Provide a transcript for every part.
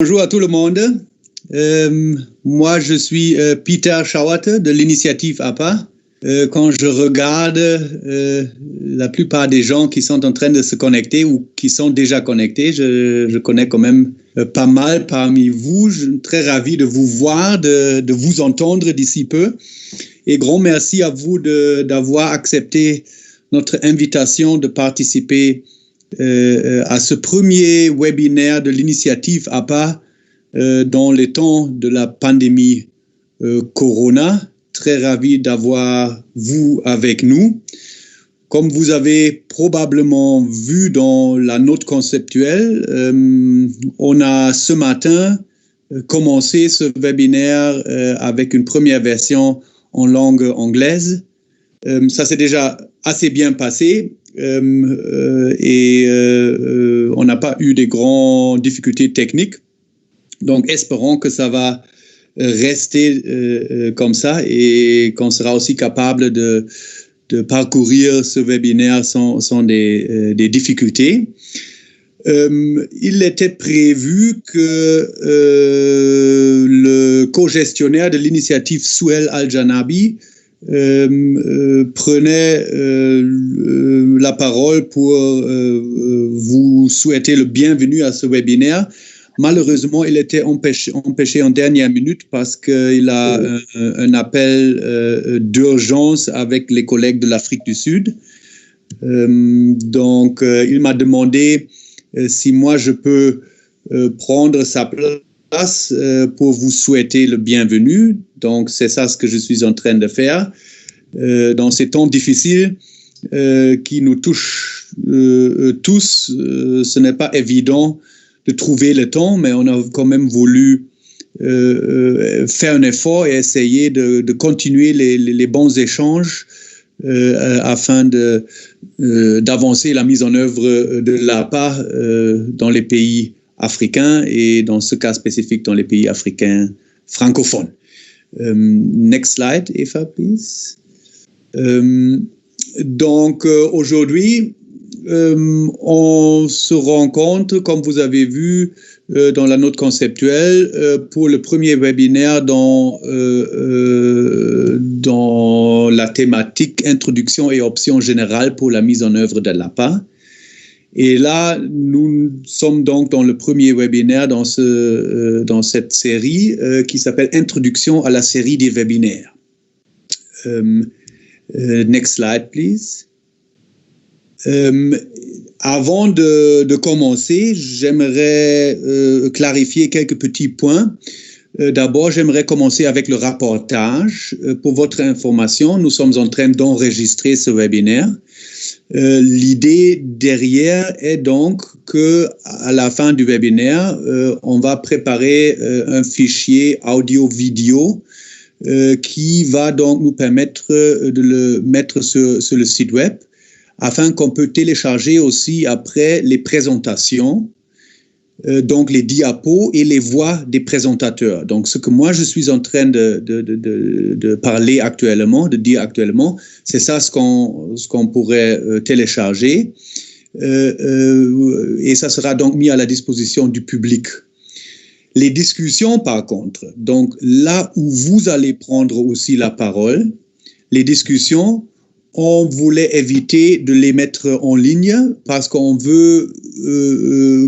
Bonjour à tout le monde. Moi, je suis Peter Schauerte de l'initiative APA. Quand je regarde la plupart des gens qui sont en train de se connecter ou qui sont déjà connectés, je connais quand même pas mal parmi vous. Je suis très ravi de vous voir, de vous entendre d'ici peu. Et grand merci à vous d'avoir accepté notre invitation de participer à ce premier webinaire de l'initiative APA dans les temps de la pandémie Corona. Très ravi d'avoir vous avec nous. Comme vous avez probablement vu dans la note conceptuelle, on a ce matin commencé ce webinaire avec une première version en langue anglaise. Ça s'est déjà assez bien passé. On n'a pas eu de grandes difficultés techniques. Donc, espérons que ça va rester comme ça et qu'on sera aussi capable de parcourir ce webinaire sans des difficultés. Il était prévu que le co-gestionnaire de l'initiative Souheil Al-Janabi prenait la parole pour vous souhaiter le bienvenue à ce webinaire. Malheureusement, il était empêché en dernière minute parce qu'il a un appel d'urgence avec les collègues de l'Afrique du Sud. Donc, il m'a demandé si moi je peux prendre sa place pour vous souhaiter le bienvenue. Donc, c'est ça ce que je suis en train de faire. Dans ces temps difficiles qui nous touchent tous, ce n'est pas évident de trouver le temps, mais on a quand même voulu faire un effort et essayer de continuer les bons échanges afin d'avancer la mise en œuvre de l'APA dans les pays africains et dans ce cas spécifique dans les pays africains francophones. Next slide, Eva, please. Donc, aujourd'hui, on se rencontre, comme vous avez vu dans la note conceptuelle, pour le premier webinaire dans la thématique Introduction et options générales pour la mise en œuvre de l'APA. Et là, nous sommes donc dans le premier webinaire dans cette série qui s'appelle Introduction à la série des webinaires. Next slide, please. Avant de commencer, j'aimerais clarifier quelques petits points. D'abord, j'aimerais commencer avec le rapportage. Pour votre information, nous sommes en train d'enregistrer ce webinaire. L'idée derrière est donc qu'à la fin du webinaire, on va préparer un fichier audio-vidéo qui va donc nous permettre de le mettre sur le site web afin qu'on peut télécharger aussi après les présentations, donc les diapos et les voix des présentateurs. Donc, ce que moi, je suis en train de parler actuellement, de dire actuellement, c'est ça ce qu'on pourrait télécharger et ça sera donc mis à la disposition du public. Les discussions, par contre, donc là où vous allez prendre aussi la parole, les discussions, on voulait éviter de les mettre en ligne parce qu'on veut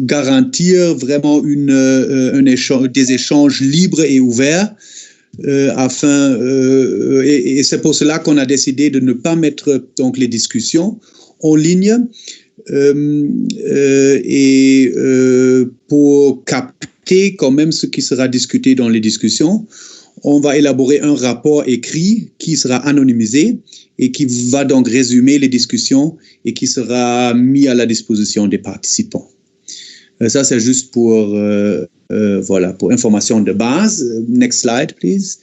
garantir vraiment des échanges libres et ouverts et c'est pour cela qu'on a décidé de ne pas mettre donc les discussions en ligne pour capter quand même ce qui sera discuté dans les discussions. On va élaborer un rapport écrit qui sera anonymisé et qui va donc résumer les discussions et qui sera mis à la disposition des participants. Ça, c'est juste pour information de base. Next slide, please.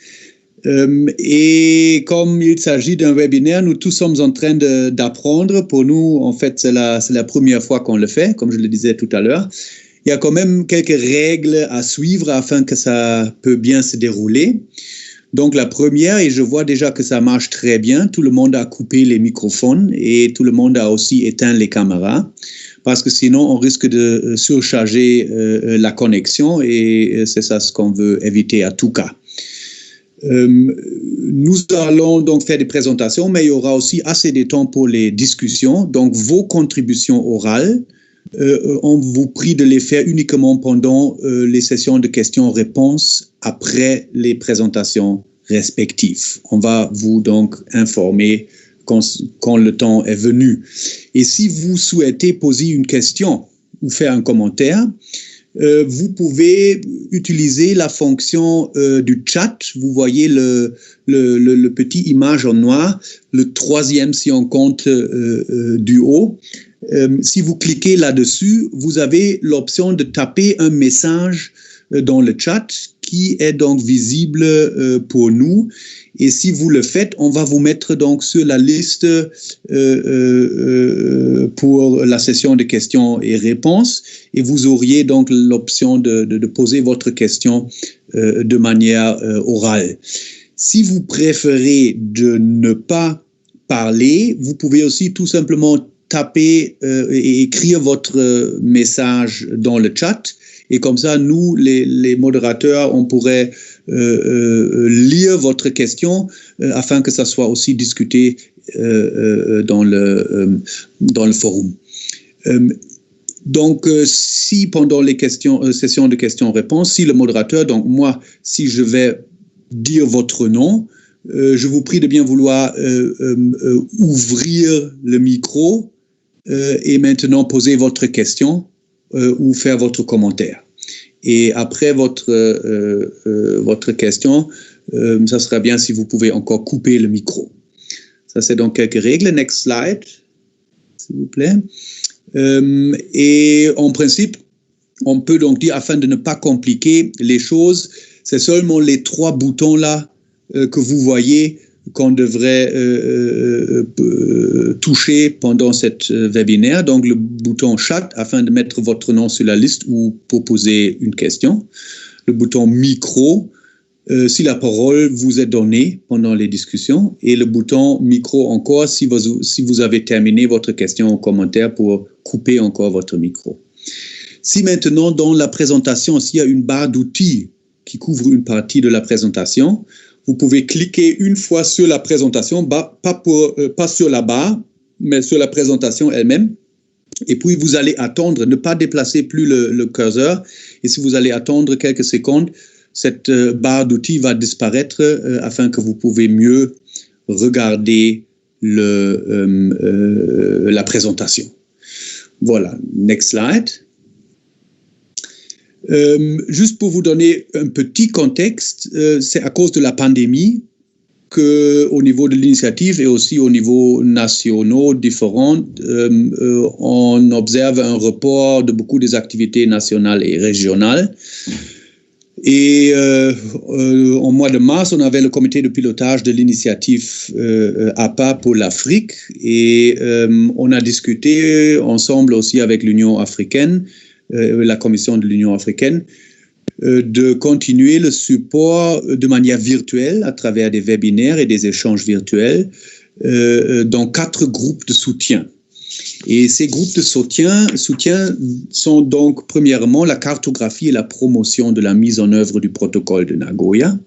Et comme il s'agit d'un webinaire, nous tous sommes en train d'apprendre. Pour nous, en fait, c'est la première fois qu'on le fait, comme je le disais tout à l'heure. Il y a quand même quelques règles à suivre afin que ça peut bien se dérouler. Donc la première, et je vois déjà que ça marche très bien, tout le monde a coupé les microphones et tout le monde a aussi éteint les caméras. parce que sinon on risque de surcharger la connexion et c'est ça ce qu'on veut éviter à tout cas. Nous allons donc faire des présentations, mais il y aura aussi assez de temps pour les discussions. Donc vos contributions orales, on vous prie de les faire uniquement pendant les sessions de questions-réponses après les présentations respectives. On va vous donc informer quand le temps est venu. Et si vous souhaitez poser une question ou faire un commentaire, vous pouvez utiliser la fonction du chat. Vous voyez le petit image en noir, le troisième si on compte du haut. Si vous cliquez là-dessus, vous avez l'option de taper un message dans le chat qui est donc visible pour nous. Et si vous le faites, on va vous mettre donc sur la liste pour la session de questions et réponses. Et vous auriez donc l'option de poser votre question de manière orale. Si vous préférez de ne pas parler, vous pouvez aussi tout simplement taper et écrire votre message dans le chat. Et comme ça, nous, les modérateurs, on pourrait lire votre question afin que ça soit aussi discuté dans le forum. Donc, si pendant les sessions de questions-réponses, si le modérateur, donc moi, si je vais dire votre nom, je vous prie de bien vouloir ouvrir le micro et maintenant poser votre question ou faire votre commentaire. Et après votre question, ça sera bien si vous pouvez encore couper le micro. Ça, c'est donc quelques règles. Next slide, s'il vous plaît. Et en principe, on peut donc dire, afin de ne pas compliquer les choses, c'est seulement les 3 boutons-là que vous voyez qu'on devrait toucher pendant cette webinaire. Donc, le bouton chat afin de mettre votre nom sur la liste ou pour poser une question. Le bouton micro si la parole vous est donnée pendant les discussions. Et le bouton micro encore si vous avez terminé votre question ou commentaire pour couper encore votre micro. Si maintenant dans la présentation, s'il y a une barre d'outils qui couvre une partie de la présentation, vous pouvez cliquer une fois sur la présentation, pas sur la barre, mais sur la présentation elle-même. Et puis, vous allez attendre, ne pas déplacer plus le curseur. Et si vous allez attendre quelques secondes, cette barre d'outils va disparaître afin que vous pouvez mieux regarder la présentation. Voilà, next slide. Juste pour vous donner un petit contexte, c'est à cause de la pandémie qu'au niveau de l'initiative et aussi au niveau national différent, on observe un report de beaucoup des activités nationales et régionales. Et en mois de mars, on avait le comité de pilotage de l'initiative APA pour l'Afrique et on a discuté ensemble aussi avec l'Union africaine, la Commission de l'Union africaine, de continuer le support de manière virtuelle à travers des webinaires et des échanges virtuels dans 4 groupes de soutien. Et ces groupes de soutien sont donc premièrement la cartographie et la promotion de la mise en œuvre du protocole de Nagoya.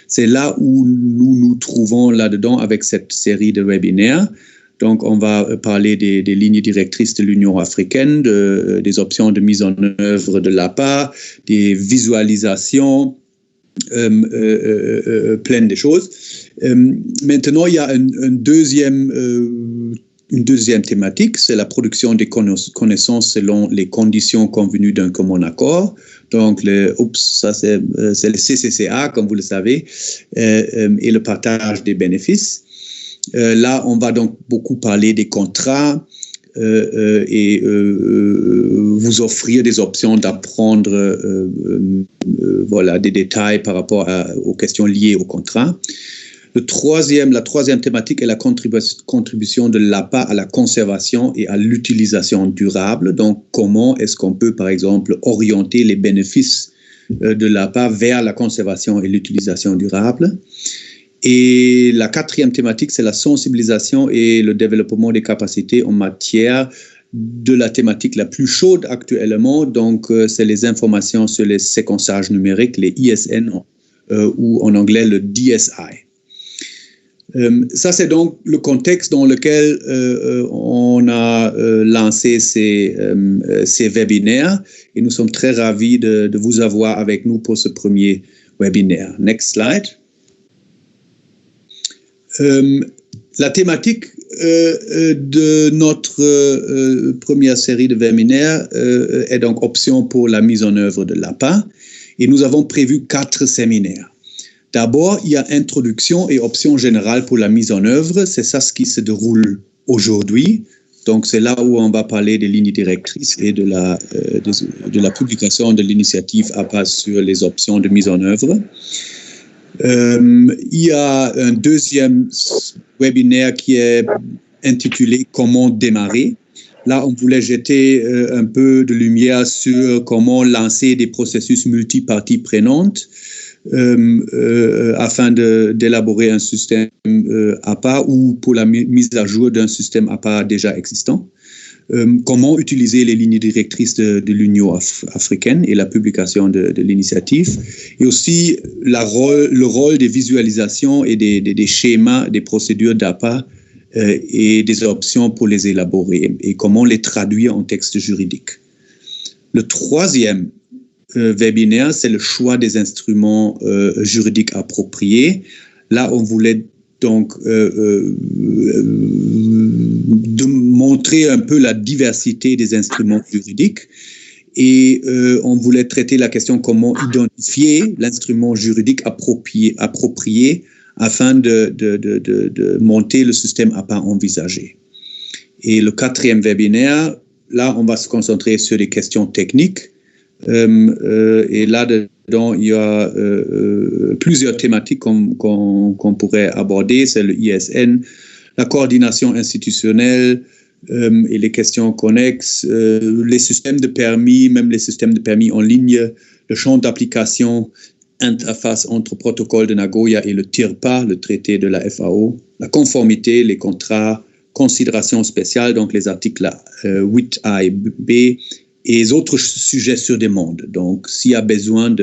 C'est là où nous nous trouvons là-dedans avec cette série de webinaires. Donc, on va parler des lignes directrices de l'Union africaine, des options de mise en œuvre de l'APA, des visualisations, plein de choses. Maintenant, il y a une deuxième thématique, c'est la production des connaissances selon les conditions convenues d'un commun accord. Donc, ça c'est le CCCA, comme vous le savez, et le partage des bénéfices. Là, on va donc beaucoup parler des contrats et vous offrir des options d'apprendre des détails par rapport aux questions liées au contrat. La troisième thématique est la contribution de l'APA à la conservation et à l'utilisation durable. Donc, comment est-ce qu'on peut, par exemple, orienter les bénéfices de l'APA vers la conservation et l'utilisation durable. Et la 4e thématique, c'est la sensibilisation et le développement des capacités en matière de la thématique la plus chaude actuellement. Donc, c'est les informations sur les séquençages numériques, les ISN, ou en anglais le DSI. Ça, c'est donc le contexte dans lequel on a lancé ces webinaires, et nous sommes très ravis de vous avoir avec nous pour ce premier webinaire. Next slide. La thématique de notre première série de webinaires est donc option pour la mise en œuvre de l'APA, et nous avons prévu 4 séminaires. D'abord, il y a introduction et option générale pour la mise en œuvre. C'est ça ce qui se déroule aujourd'hui. Donc, c'est là où on va parler des lignes directrices et de la publication de l'initiative APA sur les options de mise en œuvre. Il y a un deuxième webinaire qui est intitulé « Comment démarrer ». Là, on voulait jeter un peu de lumière sur comment lancer des processus multiparties prenantes afin d'élaborer un système APA ou pour la mise à jour d'un système APA déjà existant. Comment utiliser les lignes directrices de l'Union africaine et la publication de l'initiative, et aussi le rôle des visualisations et des schémas, des procédures d'APA et des options pour les élaborer, et comment les traduire en texte juridique. Le troisième webinaire, c'est le choix des instruments juridiques appropriés. Là, on voulait donc de montrer un peu la diversité des instruments juridiques, et on voulait traiter la question comment identifier l'instrument juridique approprié afin de monter le système APA envisagé. Et le quatrième webinaire, là, on va se concentrer sur les questions techniques. Et là-dedans, il y a plusieurs thématiques qu'on pourrait aborder. C'est le ISN, la coordination institutionnelle et les questions connexes, les systèmes de permis, même les systèmes de permis en ligne, le champ d'application, interface entre protocole de Nagoya et le TIRPA, le traité de la FAO, la conformité, les contrats, considérations spéciales, donc les articles 8A et B, et les autres sujets sur demande. Donc, s'il y a besoin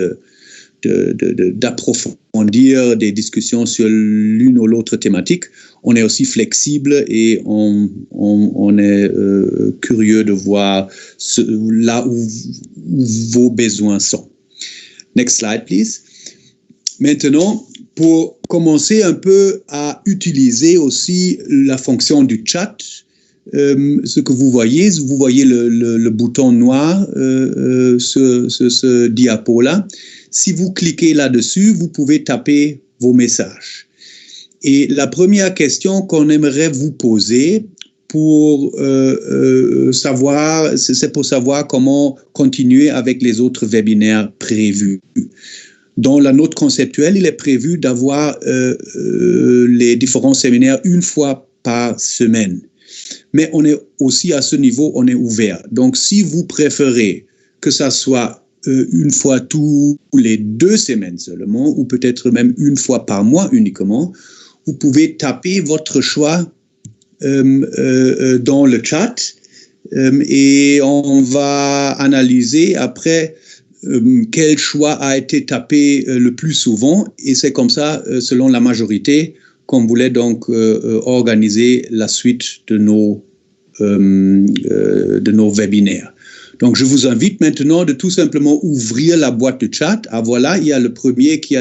d'approfondir des discussions sur l'une ou l'autre thématique, on est aussi flexible et on est curieux de voir là où vos besoins sont. Next slide, please. Maintenant, pour commencer un peu à utiliser aussi la fonction du chat, ce que vous voyez le bouton noir sur ce diapo-là. Si vous cliquez là-dessus, vous pouvez taper vos messages. Et la première question qu'on aimerait vous poser pour c'est pour savoir comment continuer avec les autres webinaires prévus. Dans la note conceptuelle, il est prévu d'avoir les différents séminaires une fois par semaine. Mais on est aussi à ce niveau, on est ouvert. Donc, si vous préférez que ça soit une fois tous les 2 semaines seulement, ou peut-être même une fois par mois uniquement, vous pouvez taper votre choix dans le chat et on va analyser après quel choix a été tapé le plus souvent, et c'est comme ça, selon la majorité, qu'on voulait donc organiser la suite de nos webinaires. Donc, je vous invite maintenant de tout simplement ouvrir la boîte de chat. Ah voilà, il y a le premier qui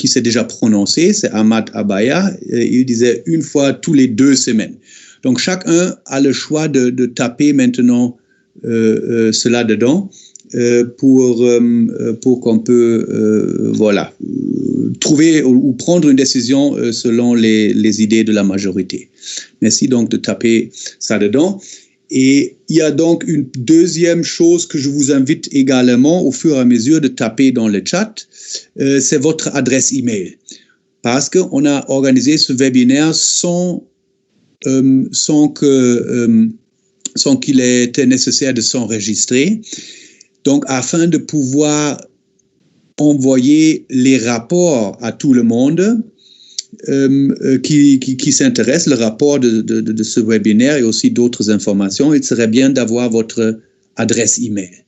s'est déjà prononcé, c'est Ahmad Abaya. Il disait une fois tous les 2 semaines. Donc, chacun a le choix de taper maintenant cela dedans pour qu'on peut trouver ou prendre une décision selon les idées de la majorité. Merci donc de taper ça dedans. Et il y a donc une deuxième chose que je vous invite également au fur et à mesure de taper dans le chat, c'est votre adresse email. Parce qu'on a organisé ce webinaire sans qu'il ait été nécessaire de s'enregistrer. Donc, afin de pouvoir envoyer les rapports à tout le monde, qui s'intéressent, le rapport de ce webinaire et aussi d'autres informations, il serait bien d'avoir votre adresse email.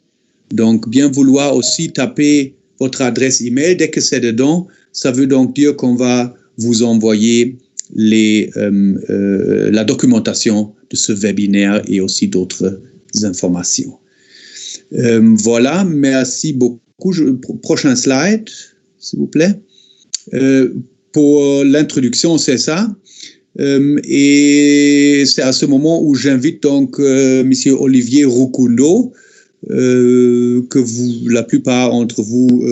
Donc, bien vouloir aussi taper votre adresse email. Dès que c'est dedans, ça veut donc dire qu'on va vous envoyer la documentation de ce webinaire et aussi d'autres informations. Voilà, merci beaucoup. Prochain slide, s'il vous plaît. Pour l'introduction, c'est ça. Et c'est à ce moment où j'invite donc Monsieur Olivier Rukundo, que la plupart d'entre vous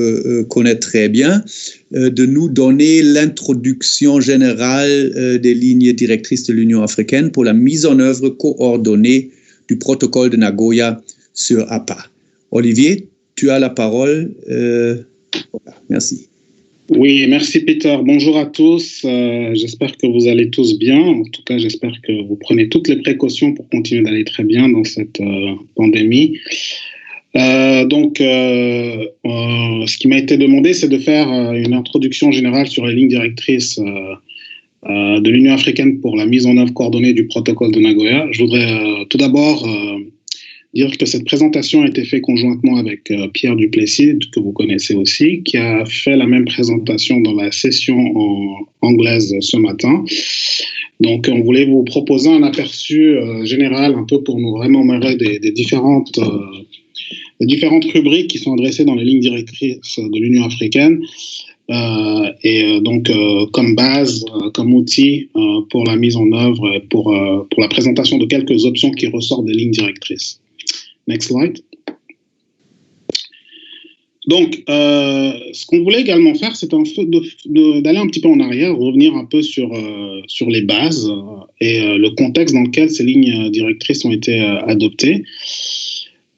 connaissent très bien, de nous donner l'introduction générale des lignes directrices de l'Union africaine pour la mise en œuvre coordonnée du protocole de Nagoya sur APA. Olivier, tu as la parole. Voilà, merci. Oui, merci Peter. Bonjour à tous. J'espère que vous allez tous bien. En tout cas, j'espère que vous prenez toutes les précautions pour continuer d'aller très bien dans cette pandémie. Ce qui m'a été demandé, c'est de faire une introduction générale sur les lignes directrices de l'Union africaine pour la mise en œuvre coordonnée du protocole de Nagoya. Je voudrais tout d'abord dire que cette présentation a été faite conjointement avec Pierre Duplessis, que vous connaissez aussi, qui a fait la même présentation dans la session anglaise ce matin. Donc, on voulait vous proposer un aperçu général, un peu pour nous remémorer des différentes rubriques qui sont adressées dans les lignes directrices de l'Union africaine, comme base, comme outil pour la mise en œuvre, pour la présentation de quelques options qui ressortent des lignes directrices. Next slide. Donc, ce qu'on voulait également faire, c'est d'aller un petit peu en arrière, revenir un peu sur les bases et le contexte dans lequel ces lignes directrices ont été adoptées.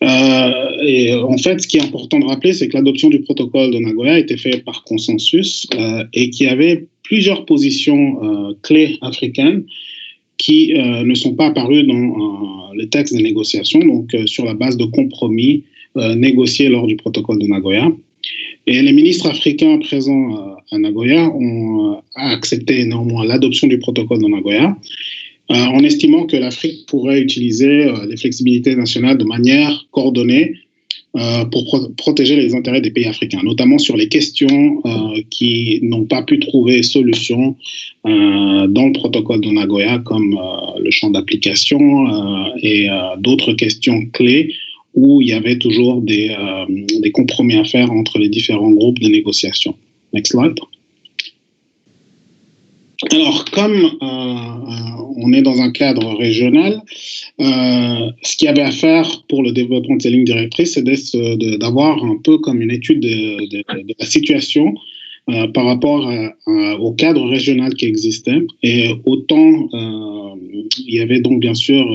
Et en fait, ce qui est important de rappeler, c'est que l'adoption du protocole de Nagoya a été faite par consensus et qu'il y avait plusieurs positions clés africaines qui ne sont pas apparues dans le texte des négociations, donc sur la base de compromis négociés lors du protocole de Nagoya. Et les ministres africains présents à Nagoya ont accepté néanmoins l'adoption du protocole de Nagoya, en estimant que l'Afrique pourrait utiliser les flexibilités nationales de manière coordonnée pour protéger les intérêts des pays africains, notamment sur les questions qui n'ont pas pu trouver solution dans le protocole de Nagoya, comme le champ d'application et d'autres questions clés où il y avait toujours des compromis à faire entre les différents groupes de négociation. Next slide. Alors, comme on est dans un cadre régional, ce qu'il y avait à faire pour le développement de ces lignes directrices, c'est d'avoir un peu comme une étude de la situation par rapport au cadre régional qui existait. Et autant, il y avait donc bien sûr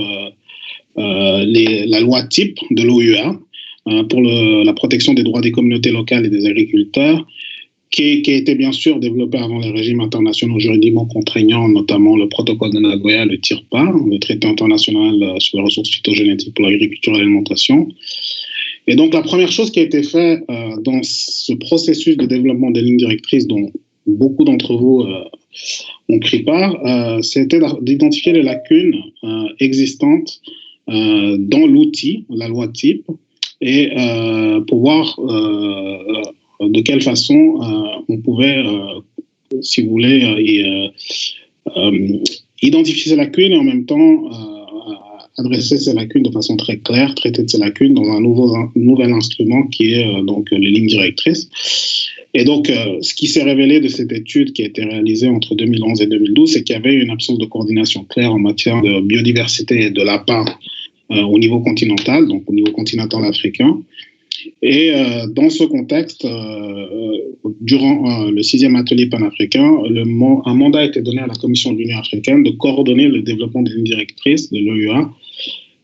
la loi type de l'OUA pour la protection des droits des communautés locales et des agriculteurs, qui a été bien sûr développé avant les régimes internationaux juridiquement contraignants, notamment le protocole de Nagoya, le TIRPA, le traité international sur les ressources phytogénétiques pour l'agriculture et l'alimentation. Et donc la première chose qui a été faite dans ce processus de développement des lignes directrices dont beaucoup d'entre vous ont pris part, c'était d'identifier les lacunes existantes dans l'outil, la loi type, et pour voir de quelle façon on pouvait, si vous voulez, identifier ces lacunes et en même temps adresser ces lacunes de façon très claire, traiter de ces lacunes dans un nouvel instrument qui est donc les lignes directrices. Et donc, ce qui s'est révélé de cette étude qui a été réalisée entre 2011 et 2012, c'est qu'il y avait une absence de coordination claire en matière de biodiversité et de l'APA au niveau continental, donc au niveau continental africain. Et dans ce contexte, durant le 6e atelier panafricain, un mandat a été donné à la Commission de l'Union africaine de coordonner le développement des lignes directrices de l'OUA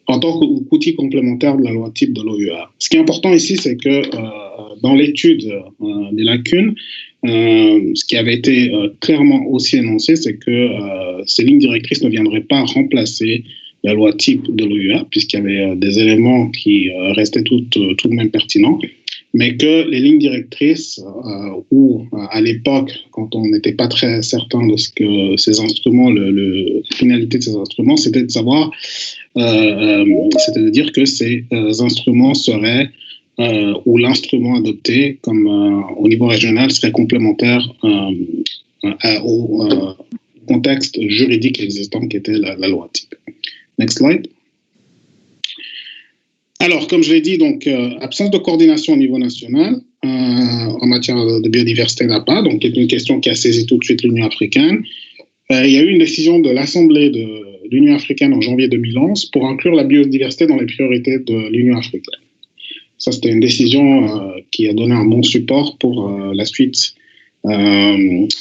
en tant qu'outil complémentaire de la loi type de l'OUA. Ce qui est important ici, c'est que dans l'étude des lacunes, ce qui avait été clairement aussi énoncé, c'est que ces lignes directrices ne viendraient pas remplacer la loi type de l'OUA, puisqu'il y avait des éléments qui restaient tout de même pertinents. mais que les lignes directrices, ou à l'époque, quand on n'était pas très certain de ce que ces instruments, la finalité de ces instruments, c'était de savoir, c'était de dire que ces instruments seraient, ou l'instrument adopté comme au niveau régional serait complémentaire au contexte juridique existant qui était la loi type. Next slide. Alors, comme je l'ai dit, donc, absence de coordination au niveau national en matière de biodiversité d'APA, donc qui est une question qui a saisi tout de suite l'Union africaine. Il y a eu une décision de l'Assemblée de l'Union africaine en janvier 2011 pour inclure la biodiversité dans les priorités de l'Union africaine. Ça, c'était une décision qui a donné un bon support pour la suite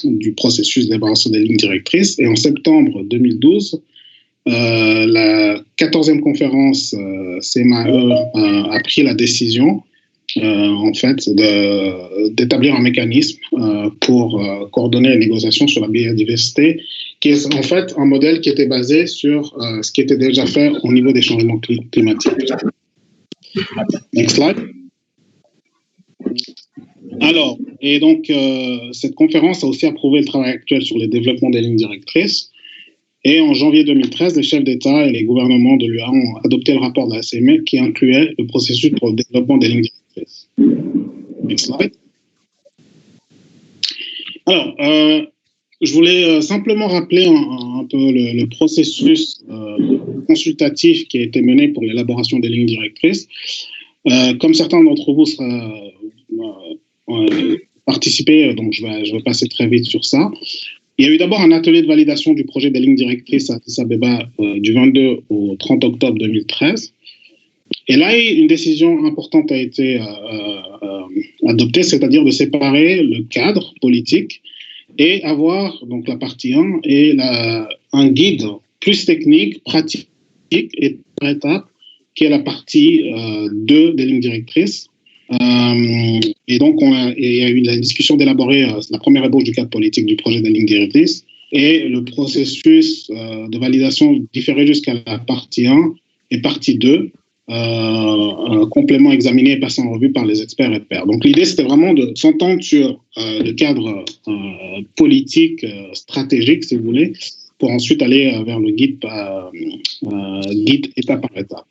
du processus d'élaboration des lignes directrices. Et en septembre 2012, la 14e conférence CMAE a pris la décision en fait d'établir un mécanisme pour coordonner les négociations sur la biodiversité, qui est en fait un modèle qui était basé sur ce qui était déjà fait au niveau des changements climatiques. Next slide. Alors, et donc cette conférence a aussi approuvé le travail actuel sur le développement des lignes directrices. Et en janvier 2013, les chefs d'État et les gouvernements de l'UA ont adopté le rapport de la CME qui incluait le processus pour le développement des lignes directrices. Next slide. Alors, je voulais simplement rappeler un peu le processus consultatif qui a été mené pour l'élaboration des lignes directrices. Comme certains d'entre vous participaient, donc je vais passer très vite sur ça. Il y a eu d'abord un atelier de validation du projet des lignes directrices à Addis Abeba du 22 au 30 octobre 2013. Et là, une décision importante a été adoptée, c'est-à-dire de séparer le cadre politique et avoir, donc la partie 1, et un guide plus technique, pratique et par étape, qui est la partie 2 des lignes directrices. Et donc, il y a eu la discussion d'élaborer la première ébauche du cadre politique du projet des lignes directrices et le processus de validation différé jusqu'à la partie 1 et partie 2, complément examiné et passé en revue par les experts et pairs. Donc, l'idée, c'était vraiment de s'entendre sur le cadre politique, stratégique, si vous voulez, pour ensuite aller vers le guide étape par étape.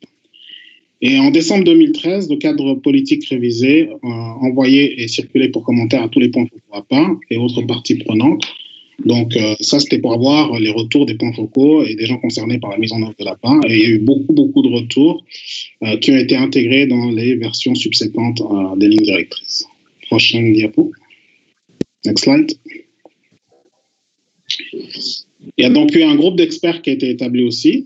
Et en décembre 2013, le cadre politique révisé, envoyé et circulé pour commentaire à tous les points focaux APA et autres parties prenantes. Donc, ça, c'était pour avoir les retours des points focaux et des gens concernés par la mise en œuvre de l'APA. Et il y a eu beaucoup de retours qui ont été intégrés dans les versions subséquentes des lignes directrices. Prochaine diapo. Next slide. Il y a donc eu un groupe d'experts qui a été établi aussi,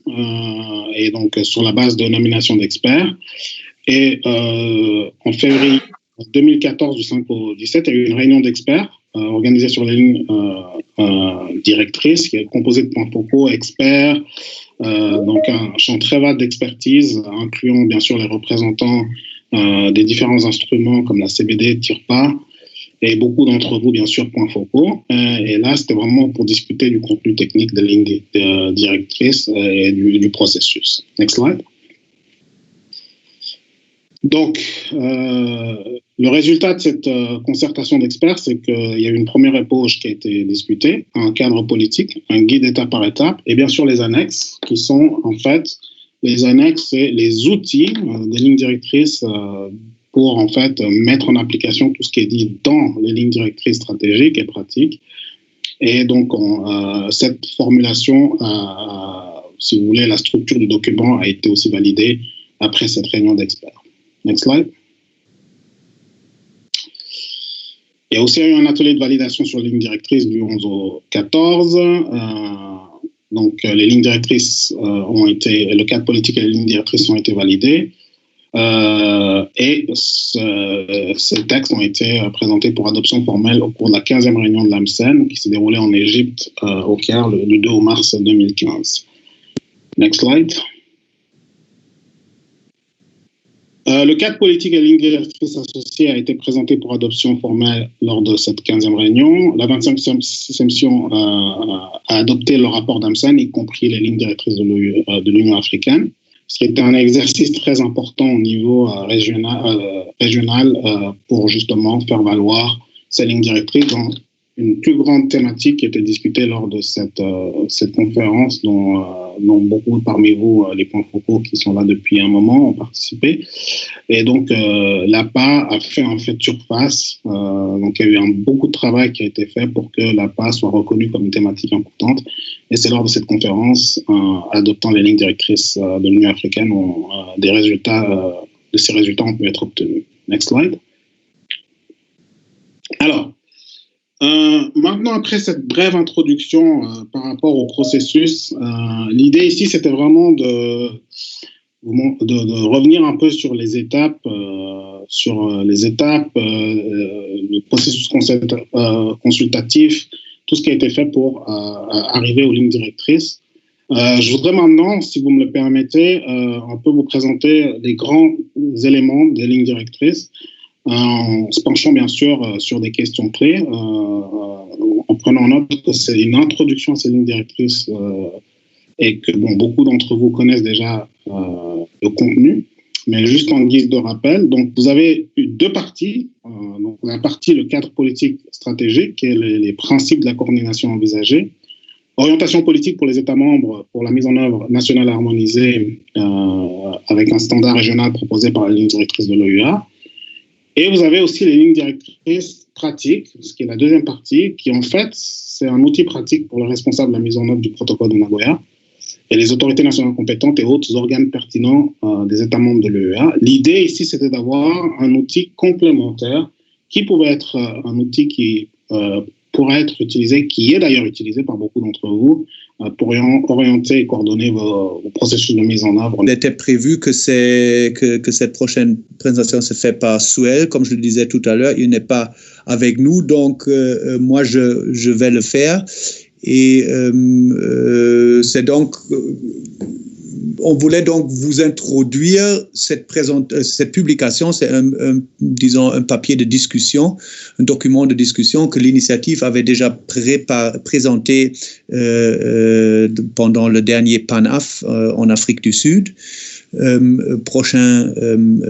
et donc sur la base de nomination d'experts. Et en février 2014, du 5 au 17, il y a eu une réunion d'experts organisée sur les lignes directrices, qui est composée de points focaux, experts, donc un champ très vaste d'expertise, incluant bien sûr les représentants des différents instruments comme la CBD, TIRPA, et beaucoup d'entre vous, bien sûr, points focaux. Et là, c'était vraiment pour discuter du contenu technique des lignes directrices et du processus. Next slide. Donc, le résultat de cette concertation d'experts, c'est qu'il y a eu une première ébauche qui a été discutée, un cadre politique, un guide étape par étape, et bien sûr les annexes, qui sont en fait, les annexes, c'est les outils des lignes directrices pour en fait mettre en application tout ce qui est dit dans les lignes directrices stratégiques et pratiques. Et donc, cette formulation, si vous voulez, la structure du document a été aussi validée après cette réunion d'experts. Next slide. Il y a aussi eu un atelier de validation sur les lignes directrices du 11 au 14. Donc, les lignes directrices le cadre politique et les lignes directrices ont été validés. Et ces textes ont été présentés pour adoption formelle au cours de la 15e réunion de l'AMCEN qui s'est déroulée en Égypte au Caire du 2 mars 2015. Next slide. Le cadre politique et ligne directrice associée a été présenté pour adoption formelle lors de cette 15e réunion. La 25e session a adopté le rapport d'AMCEN, y compris les lignes directrices de l'Union africaine. ce qui était un exercice très important au niveau régional pour justement faire valoir ces lignes directrices dans une plus grande thématique qui était discutée lors de cette conférence dont beaucoup parmi vous, les points focaux qui sont là depuis un moment, ont participé. Et donc, l'APA a fait en fait surface. Donc, il y a eu beaucoup de travail qui a été fait pour que l'APA soit reconnue comme une thématique importante. Et c'est lors de cette conférence, adoptant les lignes directrices de l'Union africaine, où de ces résultats ont pu être obtenus. Next slide. Alors, maintenant, après cette brève introduction par rapport au processus, l'idée ici, c'était vraiment de revenir un peu sur les étapes, le processus consultatif, tout ce qui a été fait pour arriver aux lignes directrices. Je voudrais maintenant, si vous me le permettez, un peu vous présenter les grands éléments des lignes directrices, en se penchant bien sûr sur des questions clés, en prenant note que c'est une introduction à ces lignes directrices et que beaucoup d'entre vous connaissent déjà le contenu, mais juste en guise de rappel. Donc, vous avez eu deux parties. Donc, la partie, le cadre politique stratégique, qui est les principes de la coordination envisagée, orientation politique pour les États membres pour la mise en œuvre nationale harmonisée avec un standard régional proposé par la ligne directrice de l'OUA. Et vous avez aussi les lignes directrices pratiques, ce qui est la deuxième partie, qui en fait, c'est un outil pratique pour le responsable de la mise en œuvre du protocole de Nagoya et les autorités nationales compétentes et autres organes pertinents des États membres de l'OUA. L'idée ici, c'était d'avoir un outil complémentaire qui pouvait être un outil qui pourrait être utilisé, qui est d'ailleurs utilisé par beaucoup d'entre vous, pour orienter et coordonner vos processus de mise en œuvre. Il était prévu que cette prochaine présentation se fait par Souel, comme je le disais tout à l'heure. Il n'est pas avec nous, donc moi je vais le faire. Et c'est donc, on voulait donc vous introduire cette publication. C'est disons un papier de discussion, un document de discussion que l'initiative avait déjà présenté pendant le dernier PANAF en Afrique du Sud. Prochain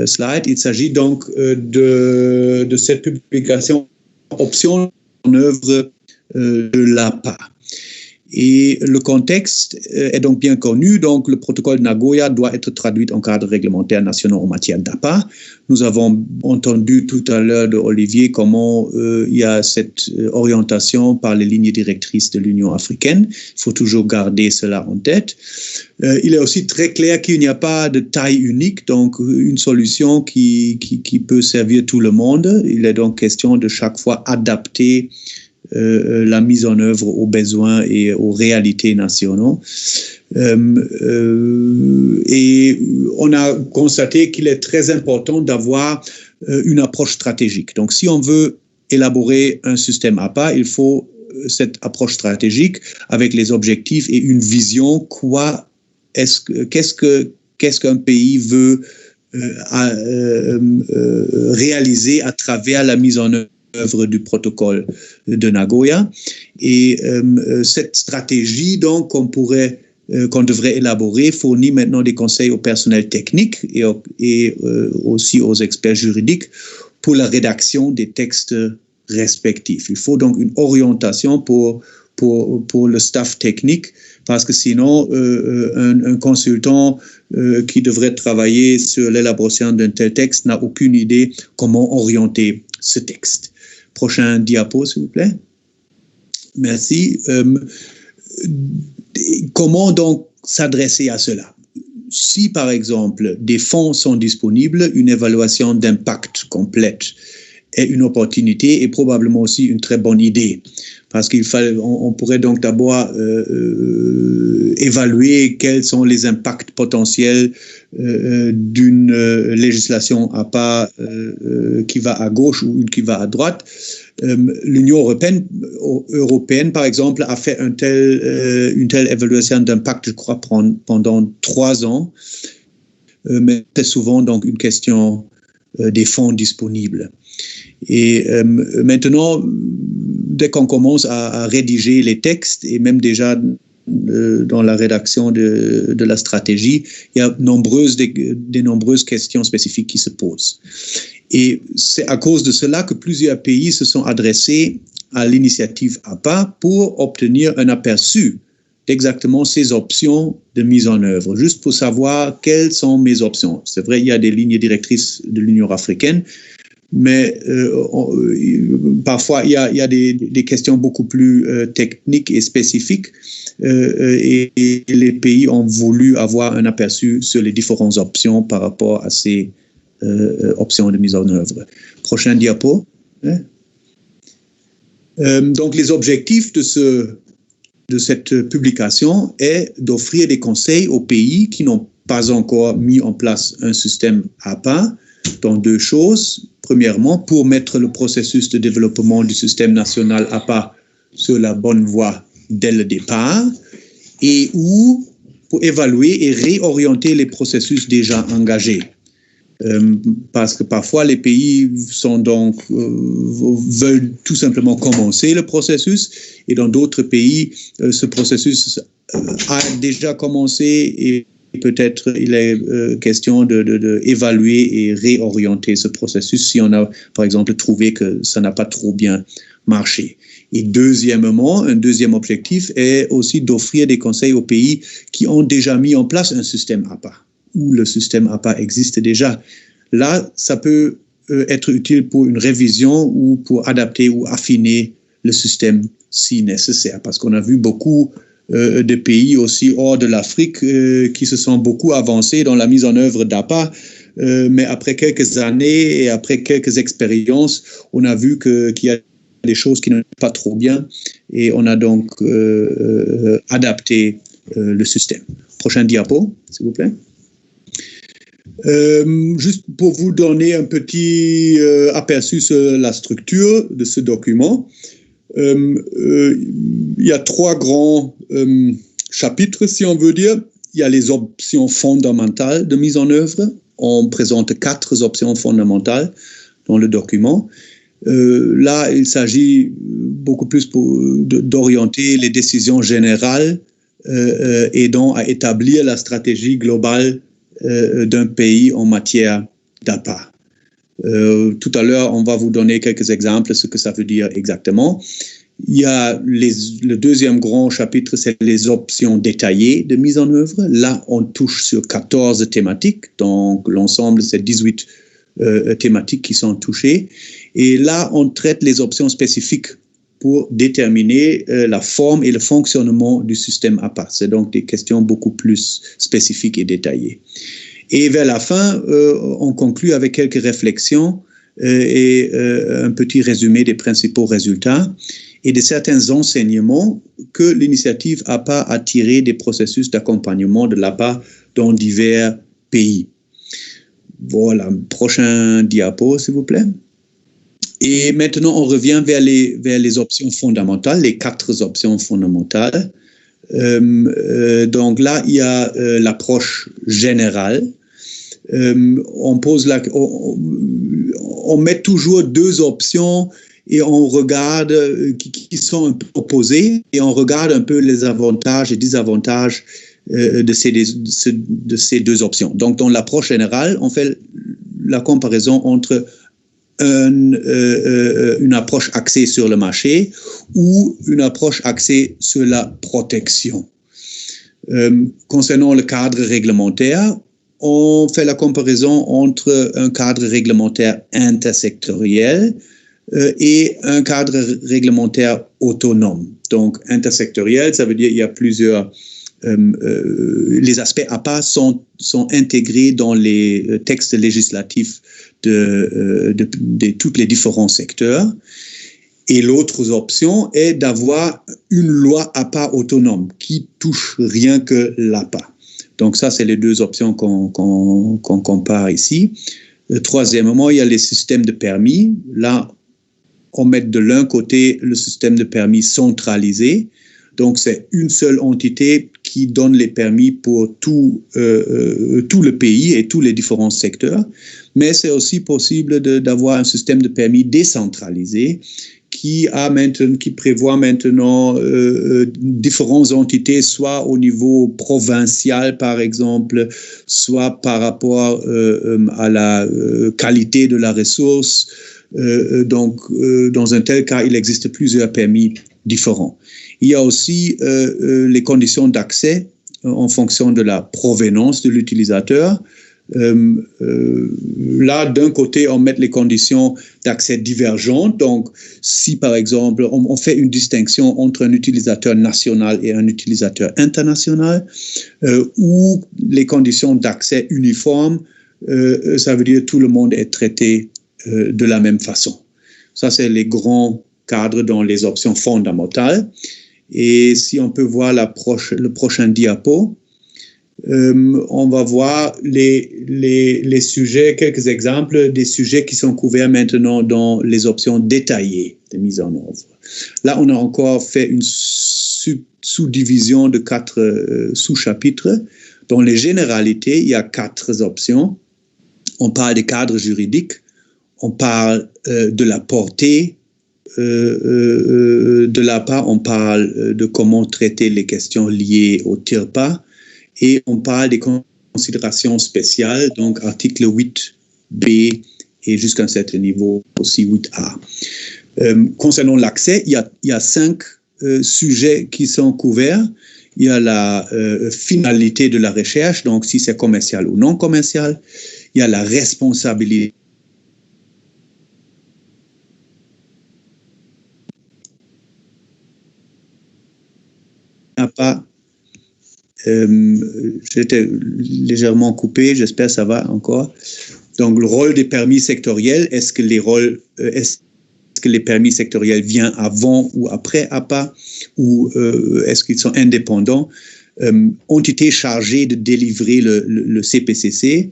slide. Il s'agit donc de cette publication option en œuvre de l'APA. Et le contexte est donc bien connu. Donc, le protocole de Nagoya doit être traduit en cadre réglementaire national en matière d'APA. Nous avons entendu tout à l'heure de Olivier comment il y a cette orientation par les lignes directrices de l'Union africaine. Il faut toujours garder cela en tête. Il est aussi très clair qu'il n'y a pas de taille unique, donc une solution qui peut servir tout le monde. Il est donc question de chaque fois adapter la mise en œuvre aux besoins et aux réalités nationales. Et on a constaté qu'il est très important d'avoir une approche stratégique. Donc, si on veut élaborer un système APA, il faut cette approche stratégique avec les objectifs et une vision. Qu'est-ce qu'un pays veut réaliser à travers la mise en œuvre du protocole de Nagoya. Et cette stratégie, donc, qu'on devrait élaborer, fournit maintenant des conseils au personnel technique et aussi aux experts juridiques pour la rédaction des textes respectifs. Il faut donc une orientation pour le staff technique, parce que sinon, un consultant qui devrait travailler sur l'élaboration d'un tel texte n'a aucune idée comment orienter ce texte. Prochain diapo, s'il vous plaît. Merci. Comment donc s'adresser à cela? Si, par exemple, des fonds sont disponibles, une évaluation d'impact complète est une opportunité et probablement aussi une très bonne idée. Parce on pourrait donc d'abord évaluer quels sont les impacts potentiels d'une législation APA qui va à gauche ou une qui va à droite. L'Union européenne, par exemple, a fait une telle évaluation d'impact, je crois, pendant 3 ans. Mais c'est souvent donc une question des fonds disponibles. Et maintenant, dès qu'on commence à rédiger les textes, et même déjà dans la rédaction de la stratégie, il y a de nombreuses questions spécifiques qui se posent. Et c'est à cause de cela que plusieurs pays se sont adressés à l'initiative APA pour obtenir un aperçu d'exactement ces options de mise en œuvre, juste pour savoir quelles sont mes options. C'est vrai, il y a des lignes directrices de l'Union africaine, mais parfois il y a des questions beaucoup plus techniques et spécifiques et les pays ont voulu avoir un aperçu sur les différentes options par rapport à ces options de mise en œuvre. Prochain diapo. Donc les objectifs de cette publication est d'offrir des conseils aux pays qui n'ont pas encore mis en place un système APA dans deux choses. Premièrement, pour mettre le processus de développement du système national APA sur la bonne voie dès le départ, et ou pour évaluer et réorienter les processus déjà engagés. Parce que parfois les pays veulent tout simplement commencer le processus, et dans d'autres pays, ce processus a déjà commencé et peut-être il est question d'évaluer et réorienter ce processus si on a, par exemple, trouvé que ça n'a pas trop bien marché. Et deuxièmement, un deuxième objectif est aussi d'offrir des conseils aux pays qui ont déjà mis en place un système APA, où le système APA existe déjà. Là, ça peut être utile pour une révision ou pour adapter ou affiner le système si nécessaire, parce qu'on a vu beaucoup de pays aussi hors de l'Afrique qui se sont beaucoup avancés dans la mise en œuvre d'APA, mais après quelques années et après quelques expériences, on a vu qu'il y a des choses qui ne vont pas trop bien et on a donc adapté le système. Prochain diapo, s'il vous plaît. Juste pour vous donner un petit aperçu sur la structure de ce document, il y a trois grands chapitres, si on veut dire. Il y a les options fondamentales de mise en œuvre. On présente 4 options fondamentales dans le document. Là, il s'agit beaucoup plus d'orienter les décisions générales aidant à établir la stratégie globale d'un pays en matière d'APA. Tout à l'heure, on va vous donner quelques exemples de ce que ça veut dire exactement. Il y a le deuxième grand chapitre, c'est les options détaillées de mise en œuvre. Là, on touche sur 14 thématiques, donc l'ensemble, c'est 18 thématiques qui sont touchées. Et là, on traite les options spécifiques pour déterminer la forme et le fonctionnement du système APA. C'est donc des questions beaucoup plus spécifiques et détaillées. Et vers la fin, on conclut avec quelques réflexions et un petit résumé des principaux résultats et de certains enseignements que l'initiative APA a tirés des processus d'accompagnement de l'APA dans divers pays. Voilà, prochain diapo, s'il vous plaît. Et maintenant, on revient vers les options fondamentales, les 4 options fondamentales. Donc là, il y a l'approche générale. On met toujours 2 options et on regarde qui sont un peu opposées et on regarde un peu les avantages et désavantages de ces 2 options. Donc, dans l'approche générale, on fait la comparaison entre une approche axée sur le marché ou une approche axée sur la protection. Concernant le cadre réglementaire, on fait la comparaison entre un cadre réglementaire intersectoriel et un cadre réglementaire autonome. Donc, intersectoriel, ça veut dire qu'il y a plusieurs... les aspects APA sont intégrés dans les textes législatifs de tous les différents secteurs. Et l'autre option est d'avoir une loi APA autonome qui touche rien que l'APA. Donc ça, c'est les 2 options qu'on compare ici. Troisièmement, il y a les systèmes de permis. Là, on met de l'un côté le système de permis centralisé. Donc, c'est une seule entité qui donne les permis pour tout le pays et tous les différents secteurs. Mais c'est aussi possible d'avoir un système de permis décentralisé qui prévoit maintenant différentes entités, soit au niveau provincial, par exemple, soit par rapport à la qualité de la ressource. Donc, dans un tel cas, il existe plusieurs permis différents. Il y a aussi les conditions d'accès en fonction de la provenance de l'utilisateur. Là, d'un côté, on met les conditions d'accès divergentes. Donc, si par exemple, on fait une distinction entre un utilisateur national et un utilisateur international, ou les conditions d'accès uniformes, ça veut dire que tout le monde est traité de la même façon. Ça, c'est les grands cadres dans les options fondamentales. Et si on peut voir le prochain diapo, on va voir les sujets, quelques exemples des sujets qui sont couverts maintenant dans les options détaillées de mise en œuvre. Là, on a encore fait une sous-division de 4 sous-chapitres. Dans les généralités, il y a 4 options. On parle des cadres juridiques, on parle de la portée, de l'APA, on parle de comment traiter les questions liées au TIRPA, et on parle des considérations spéciales, donc article 8B et jusqu'à un certain niveau aussi 8A. Concernant l'accès, il y a 5 sujets qui sont couverts. Il y a la finalité de la recherche, donc si c'est commercial ou non commercial. Il y a la responsabilité. J'étais légèrement coupé, j'espère que ça va encore. Donc, le rôle des permis sectoriels, est-ce que les permis sectoriels viennent avant ou après APA, ou est-ce qu'ils sont indépendants? Entité chargée de délivrer le CPCC.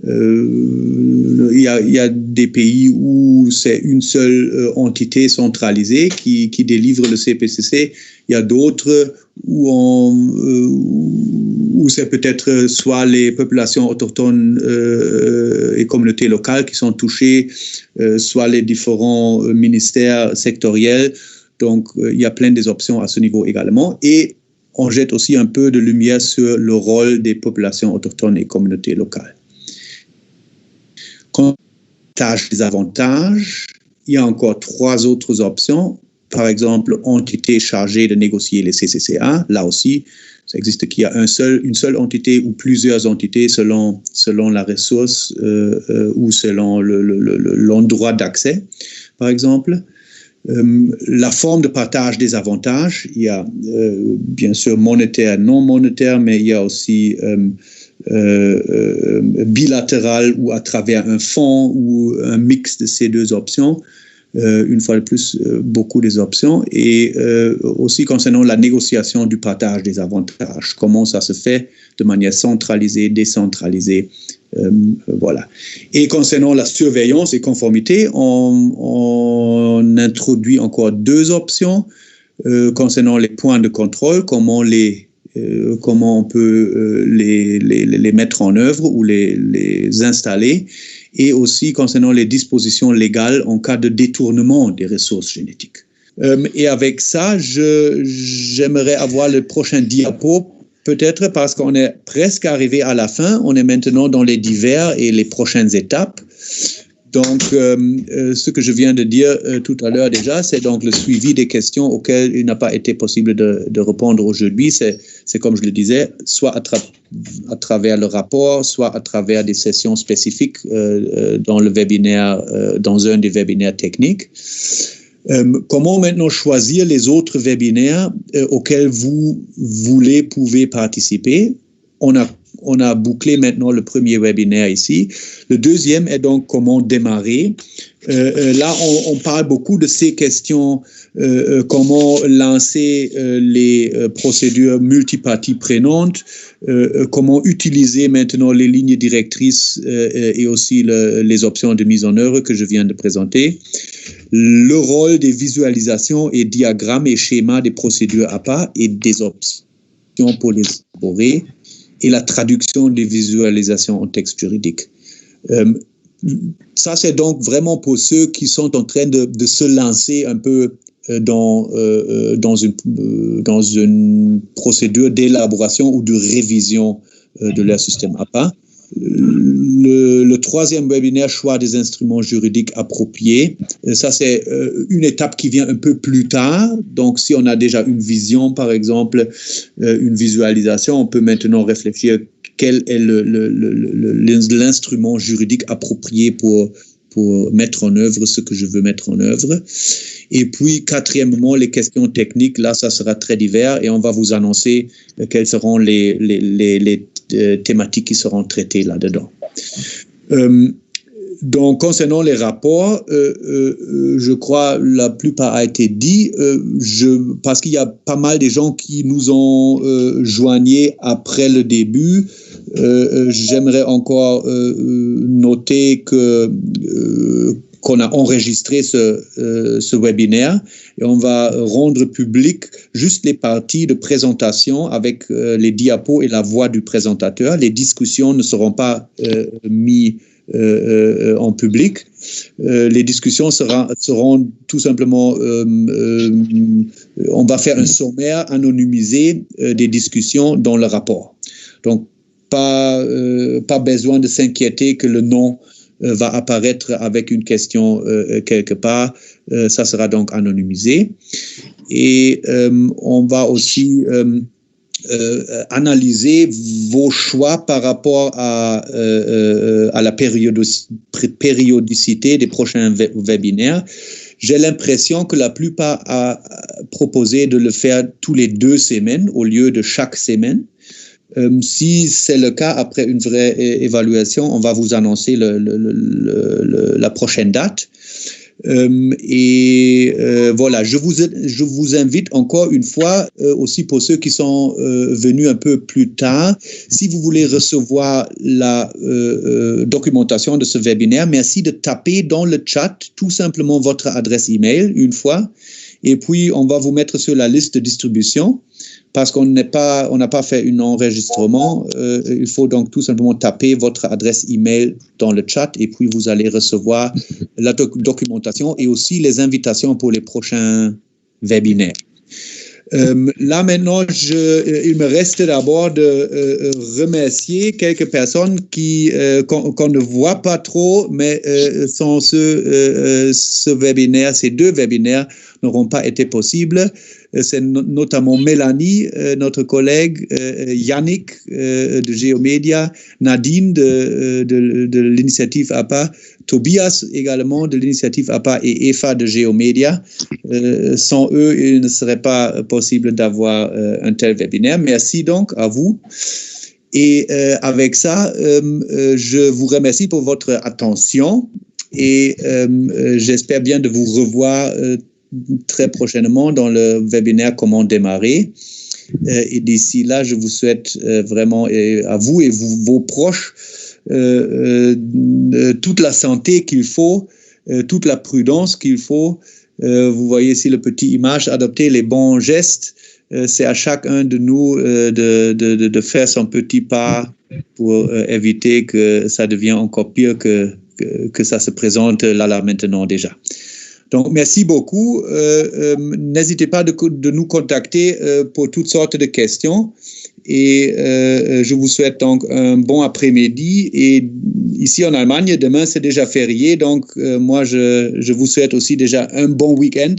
Il y a des pays où c'est une seule entité centralisée qui délivre le CPCC. Il y a d'autres où c'est peut-être soit les populations autochtones et communautés locales qui sont touchées, soit les différents ministères sectoriels. Donc, il y a plein des options à ce niveau également. Et on jette aussi un peu de lumière sur le rôle des populations autochtones et communautés locales. Partage des avantages, il y a encore 3 autres options. Par exemple, entité chargée de négocier les CCCA. Là aussi, ça existe qu'il y a une seule entité ou plusieurs entités selon la ressource ou selon l'endroit d'accès, par exemple. La forme de partage des avantages, il y a bien sûr monétaire, non monétaire, mais il y a aussi bilatéral ou à travers un fonds ou un mix de ces 2 options. Une fois de plus, beaucoup des options. Et aussi concernant la négociation du partage des avantages, comment ça se fait de manière centralisée, décentralisée. Voilà. Et concernant la surveillance et conformité, on introduit encore 2 options concernant les points de contrôle, comment on peut les mettre en œuvre ou les installer, et aussi concernant les dispositions légales en cas de détournement des ressources génétiques. Et avec ça, j'aimerais avoir le prochain diapo, peut-être parce qu'on est presque arrivé à la fin. On est maintenant dans les divers et les prochaines étapes. Donc, ce que je viens de dire tout à l'heure déjà, c'est donc le suivi des questions auxquelles il n'a pas été possible de répondre aujourd'hui. C'est comme je le disais, soit à travers le rapport, soit à travers des sessions spécifiques dans le webinaire, dans un des webinaires techniques. Comment maintenant choisir les autres webinaires auxquels vous pouvez participer? On a bouclé maintenant le premier webinaire ici. Le deuxième est donc comment démarrer. Là, on parle beaucoup de ces questions, comment lancer les procédures multiparties prenantes, comment utiliser maintenant les lignes directrices et aussi les options de mise en œuvre que je viens de présenter. Le rôle des visualisations et diagrammes et schémas des procédures APA et des options pour les élaborer, et la traduction des visualisations en texte juridique. ça, c'est donc vraiment pour ceux qui sont en train de se lancer un peu dans une procédure d'élaboration ou de révision de leur système APA. Le troisième webinaire, choix des instruments juridiques appropriés, ça c'est une étape qui vient un peu plus tard. Donc si on a déjà une vision, par exemple, une visualisation, on peut maintenant réfléchir quel est l'instrument juridique approprié pour mettre en œuvre ce que je veux mettre en œuvre. Et puis, quatrièmement, les questions techniques, là, ça sera très divers et on va vous annoncer quelles seront les thématiques qui seront traitées là-dedans. Donc, concernant les rapports, je crois la plupart a été dit, parce qu'il y a pas mal de gens qui nous ont joignés après le début. J'aimerais encore noter qu'on a enregistré ce webinaire et on va rendre public juste les parties de présentation avec les diapos et la voix du présentateur. Les discussions ne seront pas mises en public. Les discussions seront tout simplement, on va faire un sommaire anonymisé des discussions dans le rapport. Donc, pas besoin de s'inquiéter que le nom va apparaître avec une question quelque part. Ça sera donc anonymisé. Et on va aussi analyser vos choix par rapport à la périodicité des prochains webinaires. J'ai l'impression que la plupart a proposé de le faire tous les 2 semaines au lieu de chaque semaine. Si c'est le cas, après une vraie évaluation, on va vous annoncer la prochaine date. Voilà, je vous invite encore une fois, aussi pour ceux qui sont venus un peu plus tard, si vous voulez recevoir la documentation de ce webinaire, merci de taper dans le chat tout simplement votre adresse email une fois, et puis on va vous mettre sur la liste de distribution. Parce qu'on n'a pas fait un enregistrement, il faut donc tout simplement taper votre adresse email dans le chat et puis vous allez recevoir la documentation et aussi les invitations pour les prochains webinaires. Là maintenant, il me reste d'abord de remercier quelques personnes qu'on ne voit pas trop, mais sans ces 2 webinaires n'auront pas été possibles. C'est notamment Mélanie, notre collègue, Yannick de Geomedia, Nadine de l'initiative APA, Tobias également de l'initiative APA et Eva de Geomedia. Sans eux, il ne serait pas possible d'avoir un tel webinaire. Merci donc à vous. Et avec ça, je vous remercie pour votre attention et j'espère bien de vous revoir très prochainement dans le webinaire Comment démarrer. Et d'ici là, je vous souhaite vraiment à vous et vos proches toute la santé qu'il faut, toute la prudence qu'il faut. Vous voyez ici le petit image, adopter les bons gestes. C'est à chacun de nous de faire son petit pas pour éviter que ça devienne encore pire que ça se présente là maintenant déjà. Donc, merci beaucoup. N'hésitez pas de nous contacter pour toutes sortes de questions. Et je vous souhaite donc un bon après-midi. Et ici en Allemagne, demain, c'est déjà férié. Donc, moi, je vous souhaite aussi déjà un bon week-end.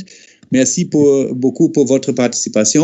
Merci beaucoup pour votre participation.